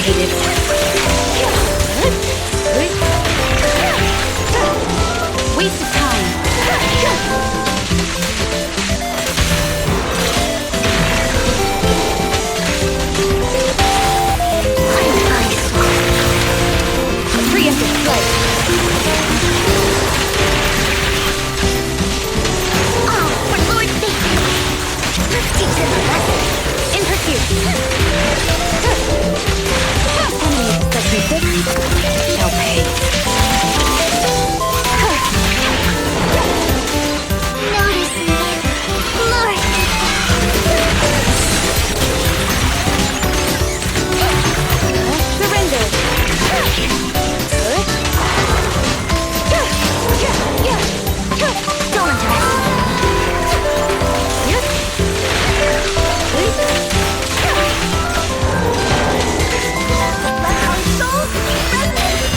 hate it. Waste of time. Preemptive strike. Oh, for Lord's sake! Let's teach them a lesson. In pursuit. Enemy expected shall pay. Notice me, Lord! Surrender. Don't let our souls resonate!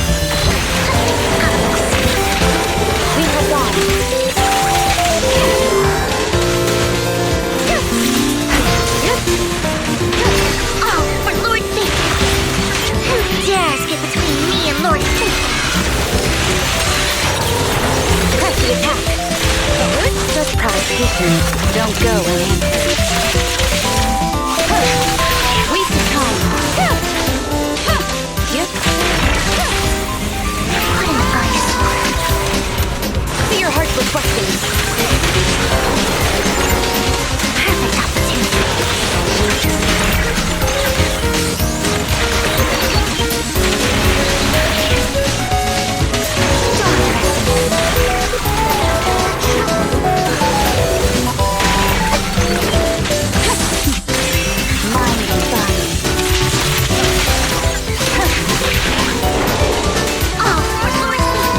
We have gone. Oh, for Lord's sake! Who dares get between me and Lord's sake? Press the attack. Such provocations don't go unanswered. Waste of time. Yep. What an eyesore! See your heart's requesting. Perfect opportunity. Mind and body. Oh, for Lord's sake!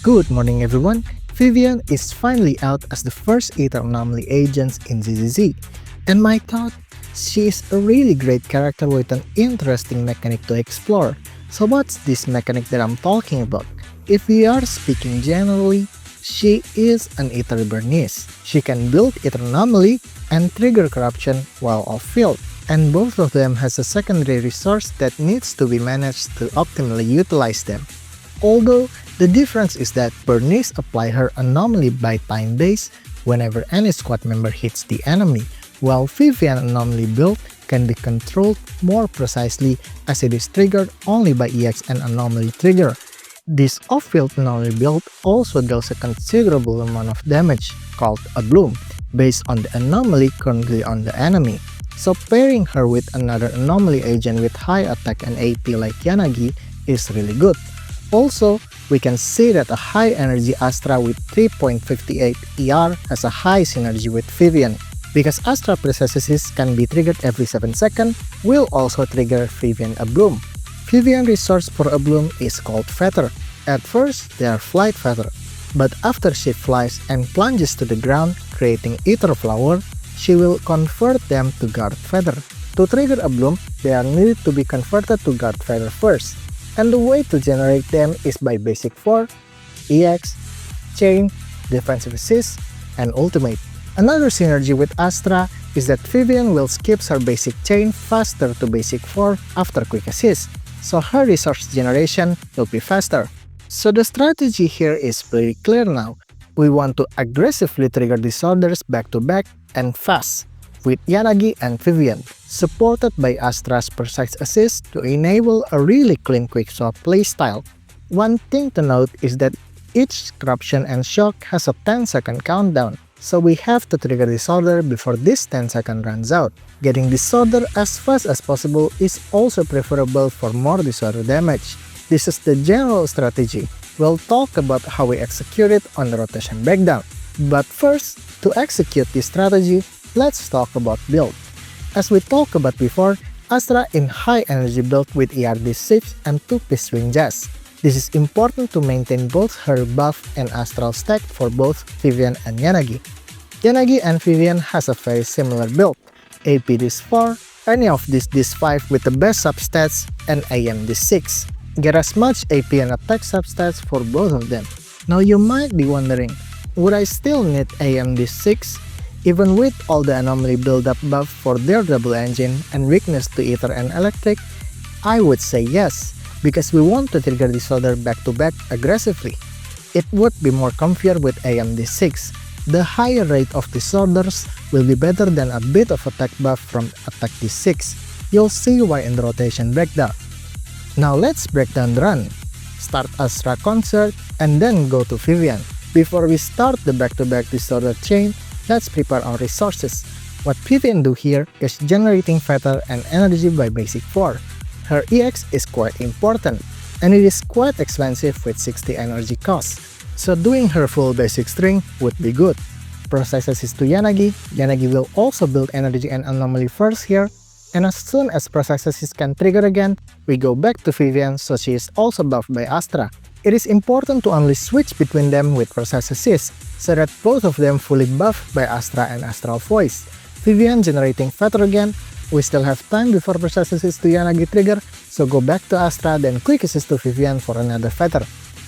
Good morning everyone, Vivian is finally out as the first Ether Anomaly agent in UCC, and my thought, she is a really great character with an interesting mechanic to explore. So what's this mechanic that I'm talking about? If we are speaking generally, she is an Ether Bernice. She can build Ether Anomaly and trigger corruption while off-field, and both of them has a secondary resource that needs to be managed to optimally utilize them. Although, the difference is that Bernice apply her anomaly by time base whenever any squad member hits the enemy, while Vivian anomaly build can be controlled more precisely as it is triggered only by EX and anomaly trigger. This off-field anomaly build also deals a considerable amount of damage, called Abloom, based on the anomaly currently on the enemy. So pairing her with another anomaly agent with high attack and AP like Yanagi is really good. Also, we can see that a high energy Astra with 3.58 ER has a high synergy with Vivian. Because Astra processes can be triggered every 7 seconds, will also trigger Vivian Abloom. Vivian resource for Abloom is called Feather. At first, they are flight feather, but after she flies and plunges to the ground, creating Ether Flower, she will convert them to Guard Feather. To trigger Abloom, they are needed to be converted to Guard Feather first. And the way to generate them is by basic 4, EX, Chain, Defensive Assist, and Ultimate. Another synergy with Astra is that Vivian will skip her basic Chain faster to basic 4 after Quick Assist, so her resource generation will be faster. So the strategy here is very clear now. We want to aggressively trigger disorders back to back and fast, with Yanagi and Vivian, supported by Astra's precise assist to enable a really clean quick swap playstyle. One thing to note is that each corruption and shock has a 10-second countdown, so we have to trigger disorder before this 10-second runs out. Getting disorder as fast as possible is also preferable for more disorder damage. This is the general strategy. We'll talk about how we execute it on the rotation breakdown. But first, to execute this strategy, let's talk about build. As we talked about before, Astra in high energy build with ERD6 and 2-piece swing jazz. This is important to maintain both her buff and astral stack for both Vivian and Yanagi. Yanagi and Vivian has a very similar build. AP this 4, any of this 5 with the best substats, and AM this 6. Get as much AP and attack substats for both of them. Now you might be wondering, would I still need AM this 6? Even with all the anomaly build-up buff for their double engine and weakness to ether and electric? I would say yes, because we want to trigger disorder back-to-back aggressively. It would be more comfier with AM this 6. The higher rate of disorders will be better than a bit of attack buff from attack this 6. You'll see why in the rotation breakdown. Now let's break down the run. Start Astra Concert and then go to Vivian. Before we start the back-to-back disorder chain, let's prepare our resources. What Vivian do here is generating feather and energy by basic 4. Her EX is quite important, and it is quite expensive with 60 energy cost. So doing her full basic string would be good. Processes to Yanagi. Yanagi will also build energy and anomaly first here, and as soon as processes can trigger again, we go back to Vivian so she is also buffed by Astra. It is important to only switch between them with processes, so that both of them fully buffed by Astra and Astral Voice. Vivian generating feather again. We still have time before processes to Yanagi trigger, so go back to Astra then quick assist to Vivian for another feather.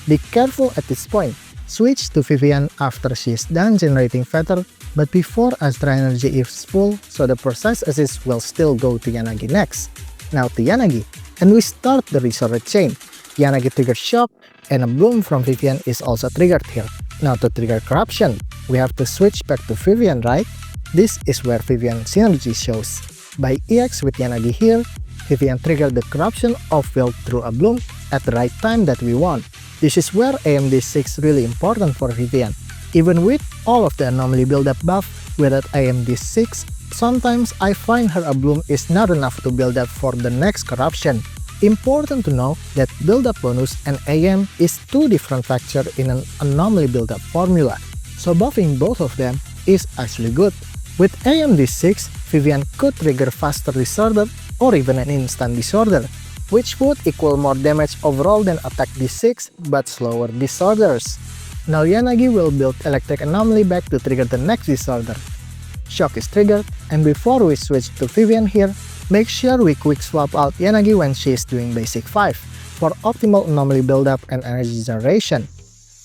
Be careful at this point. Switch to Vivian after she is done generating feather, but before Astra energy is full, so the process assist will still go to Yanagi next. Now to Yanagi, and we start the resurrect chain. Yanagi triggers shock, and Abloom from Vivian is also triggered here. Now to trigger corruption, we have to switch back to Vivian, right? This is where Vivian synergy shows. By EX with Yanagi here, Vivian triggered the corruption of build through Abloom at the right time that we want. This is where AMD6 really important for Vivian. Even with all of the anomaly build-up buff, without AMD6, sometimes I find her Abloom is not enough to build up for the next corruption. Important to know that build-up bonus and AM is two different factors in an anomaly build-up formula, so buffing both of them is actually good. With AMD6, Vivian could trigger faster disorder or even an instant disorder, which would equal more damage overall than attack D6 but slower disorders. Now Yanagi will build electric anomaly back to trigger the next disorder. Shock is triggered, and before we switch to Vivian here, make sure we quick swap out Yanagi when she is doing basic 5 for optimal anomaly buildup and energy generation.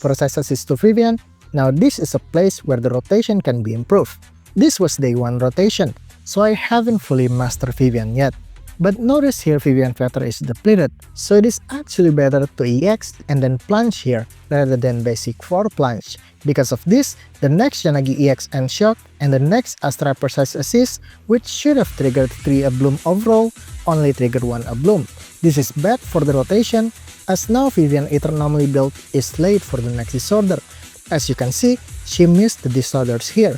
Processes is to Vivian. Now this is a place where the rotation can be improved. This was day 1 rotation, so I haven't fully mastered Vivian yet. But notice here Vivian feather is depleted, so it is actually better to EX and then plunge here rather than basic 4 plunge. Because of this, the next Yanagi EX and shock and the next Astra precise assist, which should have triggered 3 Abloom overall, only triggered 1 Abloom. This is bad for the rotation, as now Vivian Ether Anomaly build is late for the next disorder. As you can see, she missed the disorders here.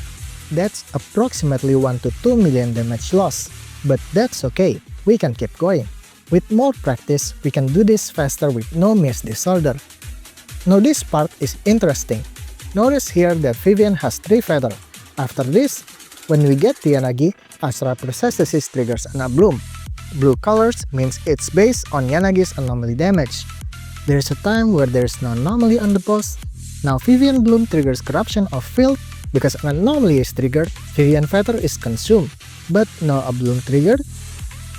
That's approximately 1 to 2 million damage loss, but that's okay. We can keep going. With more practice, we can do this faster with no missed disorder. Now this part is interesting. Notice here that Vivian has 3 feather. After this, when we get the Yanagi, Astra Processes triggers an Abloom. Blue colors means it's based on Yanagi's anomaly damage. There's a time where there's no anomaly on the boss. Now Vivian Bloom triggers corruption of field. Because an anomaly is triggered, Vivian feather is consumed, but no Abloom triggered.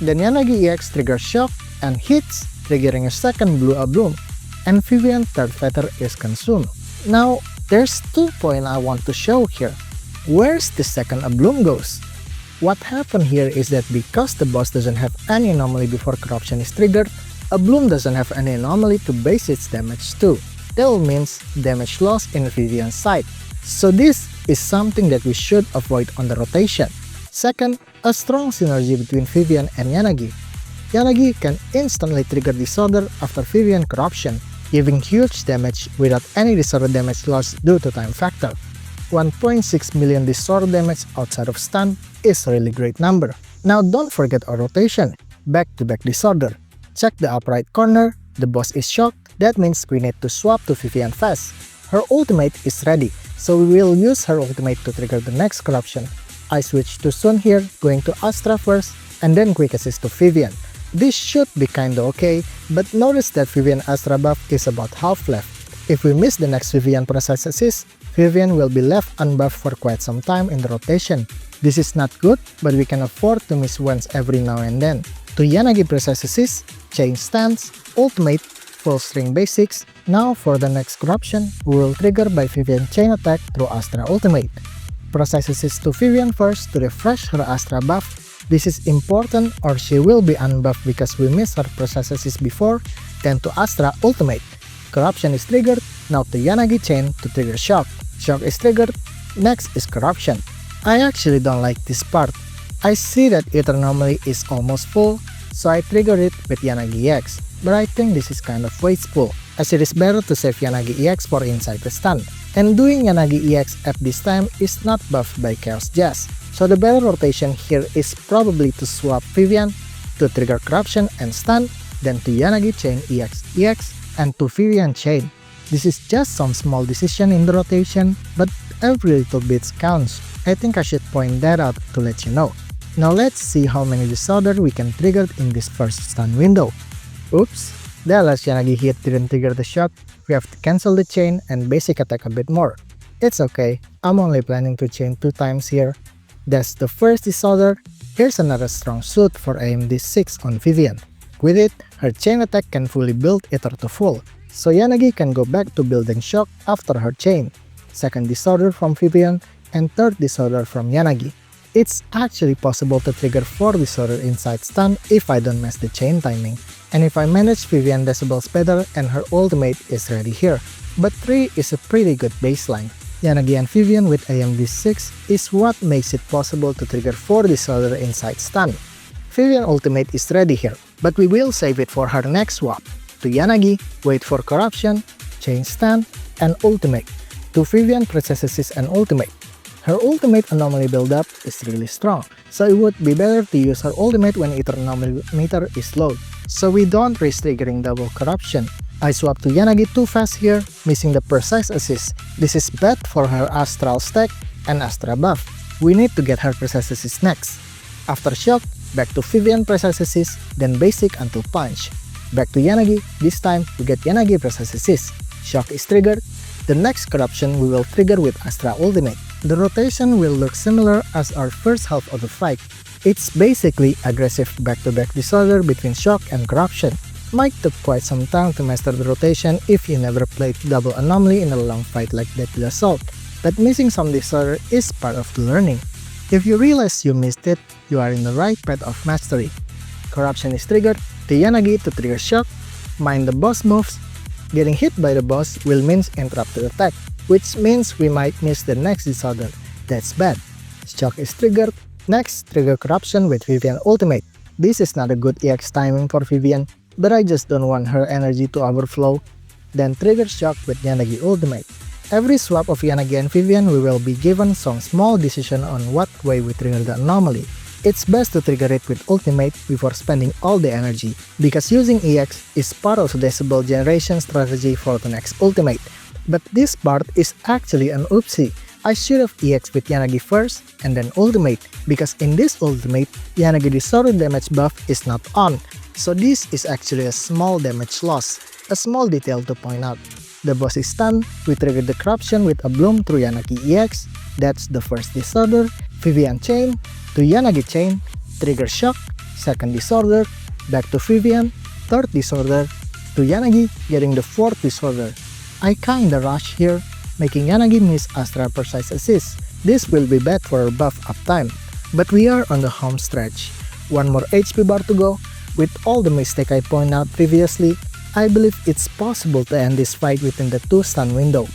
Then Yanagi EX triggers shock and hits, triggering a second blue Abloom, and Vivian third feather is consumed. Now, there's 2 points I want to show here. Where's the second Abloom goes? What happened here is that because the boss doesn't have any anomaly before corruption is triggered, Abloom doesn't have any anomaly to base its damage to. That means damage loss in Vivian's side. So this is something that we should avoid on the rotation. Second, a strong synergy between Vivian and Yanagi. Yanagi can instantly trigger disorder after Vivian corruption, giving huge damage without any disorder damage loss due to time factor. 1.6 million disorder damage outside of stun is a really great number. Now don't forget our rotation, back-to-back disorder. Check the upper right corner, the boss is shocked, that means we need to swap to Vivian fast. Her ultimate is ready, so we will use her ultimate to trigger the next corruption. I switch to Sun here, going to Astra first, and then quick assist to Vivian. This should be kinda okay, but notice that Vivian Astra buff is about half left. If we miss the next Vivian process assist, Vivian will be left unbuffed for quite some time in the rotation. This is not good, but we can afford to miss once every now and then. To Yanagi process assist, chain stance, ultimate, full string basics. Now for the next corruption, we will trigger by Vivian chain attack through Astra ultimate. Process assist to Vivian first to refresh her Astra buff. This is important or she will be unbuffed because we missed her process assist before, then to Astra ultimate. Corruption is triggered, now to Yanagi chain to trigger shock. Shock is triggered, next is corruption. I actually don't like this part. I see that Ether Anomaly is almost full, so I trigger it with Yanagi EX, but I think this is kind of wasteful, as it is better to save Yanagi EX for inside the stun. And doing Yanagi EX at this time is not buffed by Chaos Jazz, so the better rotation here is probably to swap Vivian to trigger corruption and stun, then to Yanagi chain EX and to Vivian chain. This is just some small decision in the rotation, but every little bit counts. I think I should point that out to let you know. Now let's see how many disorder we can trigger in this first stun window. Oops, the last Yanagi hit didn't trigger the shock, we have to cancel the chain and basic attack a bit more. It's okay, I'm only planning to chain 2 times here. That's the first disorder. Here's another strong suit for AMD 6 on Vivian. With it, her chain attack can fully build Ether to full, so Yanagi can go back to building shock after her chain. Second disorder from Vivian, and third disorder from Yanagi. It's actually possible to trigger 4 disorder inside stun if I don't mess the chain timing, and if I manage Vivian decibels better and her ultimate is ready here. But 3 is a pretty good baseline. Yanagi and Vivian with AMD 6 is what makes it possible to trigger 4 disorder inside stun. Vivian ultimate is ready here, but we will save it for her next swap. To Yanagi, wait for corruption, chain stun, and ultimate. To Vivian process assist and ultimate. Her ultimate anomaly buildup is really strong, so it would be better to use her ultimate when Ether Anomaly meter is low, so we don't risk triggering double corruption. I swap to Yanagi too fast here, missing the precise assist. This is bad for her astral stack and Astra buff. We need to get her precise assist next. After shock, back to Vivian precise assist, then basic until punch. Back to Yanagi, this time we get Yanagi precise assist. Shock is triggered. The next corruption we will trigger with Astra ultimate. The rotation will look similar as our first half of the fight. It's basically aggressive back-to-back disorder between shock and corruption. Might took quite some time to master the rotation if you never played double anomaly in a long fight like Deadly Assault, but missing some disorder is part of the learning. If you realize you missed it, you are in the right path of mastery. Corruption is triggered, to Yanagi to trigger shock, mind the boss moves. Getting hit by the boss will mean interrupted attack, which means we might miss the next disorder. That's bad. Shock is triggered, next trigger corruption with Vivian ultimate. This is not a good EX timing for Vivian, but I just don't want her energy to overflow. Then trigger shock with Yanagi ultimate. Every swap of Yanagi and Vivian we will be given some small decision on what way we trigger the anomaly. It's best to trigger it with ultimate before spending all the energy, because using EX is part of the decibel generation strategy for the next ultimate. But this part is actually an oopsie. I should have EX with Yanagi first and then ultimate, because in this ultimate, Yanagi disorder damage buff is not on, so this is actually a small damage loss. A small detail to point out. The boss is stunned, we trigger the corruption with Abloom through Yanagi EX, that's the first disorder, Vivian chain, to Yanagi chain, trigger shock, second disorder, back to Vivian, third disorder, to Yanagi getting the fourth disorder. I kinda rush here, making Yanagi miss Astra precise assist. This will be bad for her buff uptime, but we are on the home stretch. One more HP bar to go. With all the mistake I pointed out previously, I believe it's possible to end this fight within the 2 stun window.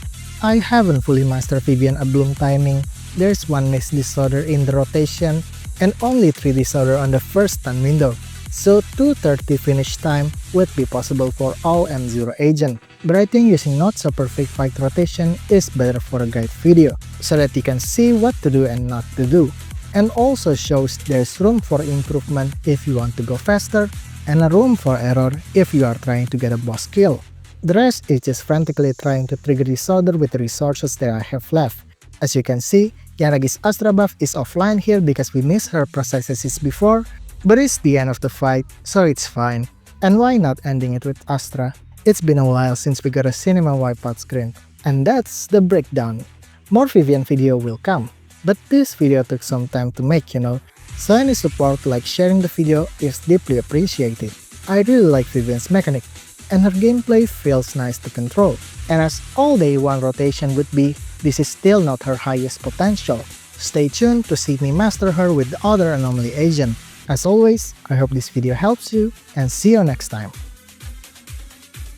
I haven't fully mastered Vivian Abloom timing. There's 1 miss disorder in the rotation and only 3 disorder on the first stun window, so 2:30 finish time would be possible for all M0 agent. But I think using not so perfect fight rotation is better for a guide video, so that you can see what to do and not to do, and also shows there's room for improvement if you want to go faster, and a room for error if you are trying to get a boss kill. The rest is just frantically trying to trigger disorder with the resources that I have left. As you can see, Yanagi's Astra buff is offline here because we missed her processes before, but it's the end of the fight, so it's fine. And why not ending it with Astra? It's been a while since we got a cinema wipeout screen. And that's the breakdown. More Vivian video will come, but this video took some time to make, so any support like sharing the video is deeply appreciated. I really like Vivian's mechanic, and her gameplay feels nice to control. And as all day one rotation would be, this is still not her highest potential. Stay tuned to see me master her with the other anomaly agent. As always, I hope this video helps you, and see you next time.